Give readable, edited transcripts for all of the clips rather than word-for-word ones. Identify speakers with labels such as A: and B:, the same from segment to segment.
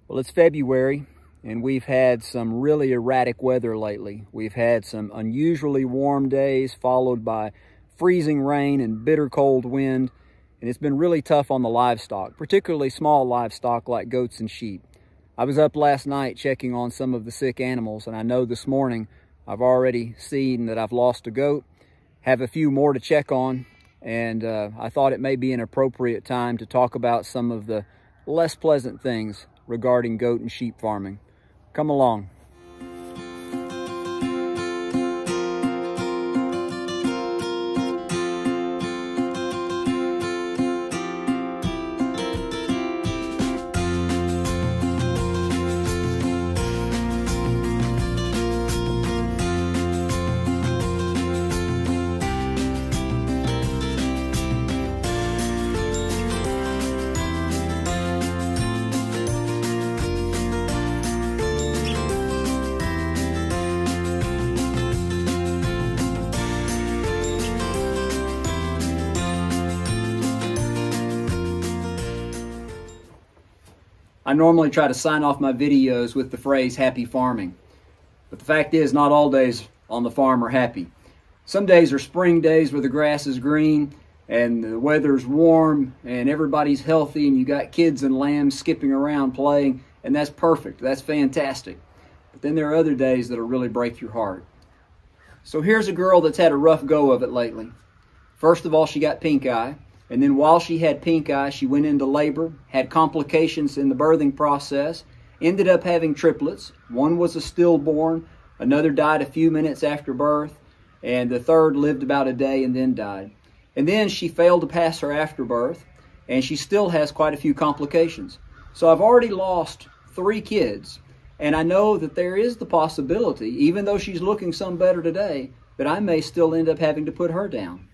A: Well, it's February, and we've had some really erratic weather lately. We've had some unusually warm days followed by freezing rain and bitter cold wind, and it's been really tough on the livestock, particularly small livestock like goats and sheep. I was up last night checking on some of the sick animals, and I know this morning I've already seen that I've lost a goat, have a few more to check on, and I thought it may be an appropriate time to talk about some of the less pleasant things regarding goat and sheep farming. Come along. I normally try to sign off my videos with the phrase happy farming. But the fact is, not all days on the farm are happy. Some days are spring days where the grass is green and the weather's warm and everybody's healthy and you got kids and lambs skipping around playing, and that's perfect. That's fantastic. But then there are other days that'll really break your heart. So here's a girl that's had a rough go of it lately. First of all, she got pink eye. And then while she had pink eye, she went into labor, had complications in the birthing process, ended up having triplets. One was a stillborn, another died a few minutes after birth, and the third lived about a day and then died. And then she failed to pass her afterbirth, and she still has quite a few complications. So I've already lost 3 kids, and I know that there is the possibility, even though she's looking some better today, that I may still end up having to put her down.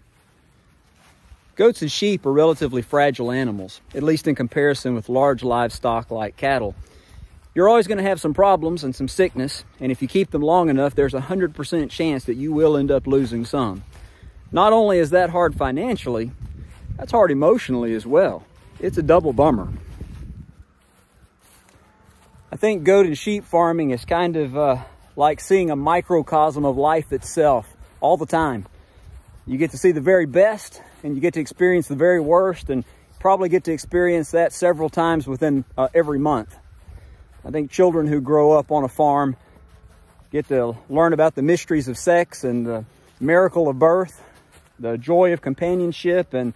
A: Goats and sheep are relatively fragile animals, at least in comparison with large livestock like cattle. You're always going to have some problems and some sickness, and if you keep them long enough, there's a 100% chance that you will end up losing some. Not only is that hard financially, that's hard emotionally as well. It's a double bummer. I think goat and sheep farming is kind of like seeing a microcosm of life itself all the time. You get to see the very best, and you get to experience the very worst, and probably get to experience that several times within every month. I think children who grow up on a farm get to learn about the mysteries of sex and the miracle of birth, the joy of companionship, and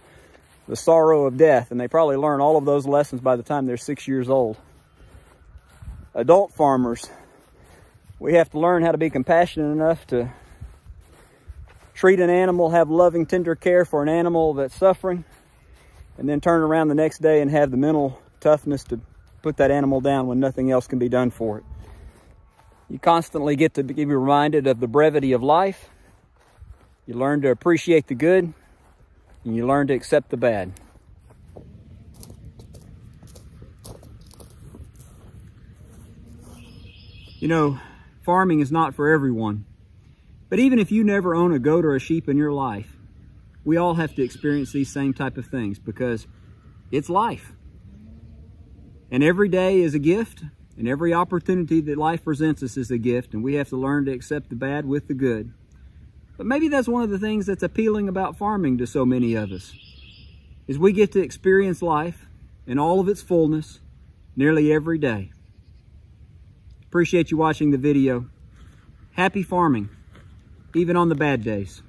A: the sorrow of death. And they probably learn all of those lessons by the time they're 6 years old. Adult farmers, we have to learn how to be compassionate enough to treat an animal, have loving, tender care for an animal that's suffering, and then turn around the next day and have the mental toughness to put that animal down when nothing else can be done for it. You constantly get to be reminded of the brevity of life. You learn to appreciate the good, and you learn to accept the bad. You know, farming is not for everyone. But even if you never own a goat or a sheep in your life, we all have to experience these same type of things because it's life. And every day is a gift, and every opportunity that life presents us is a gift, and we have to learn to accept the bad with the good. But maybe that's one of the things that's appealing about farming to so many of us, is we get to experience life in all of its fullness nearly every day. Appreciate you watching the video. Happy farming, even on the bad days.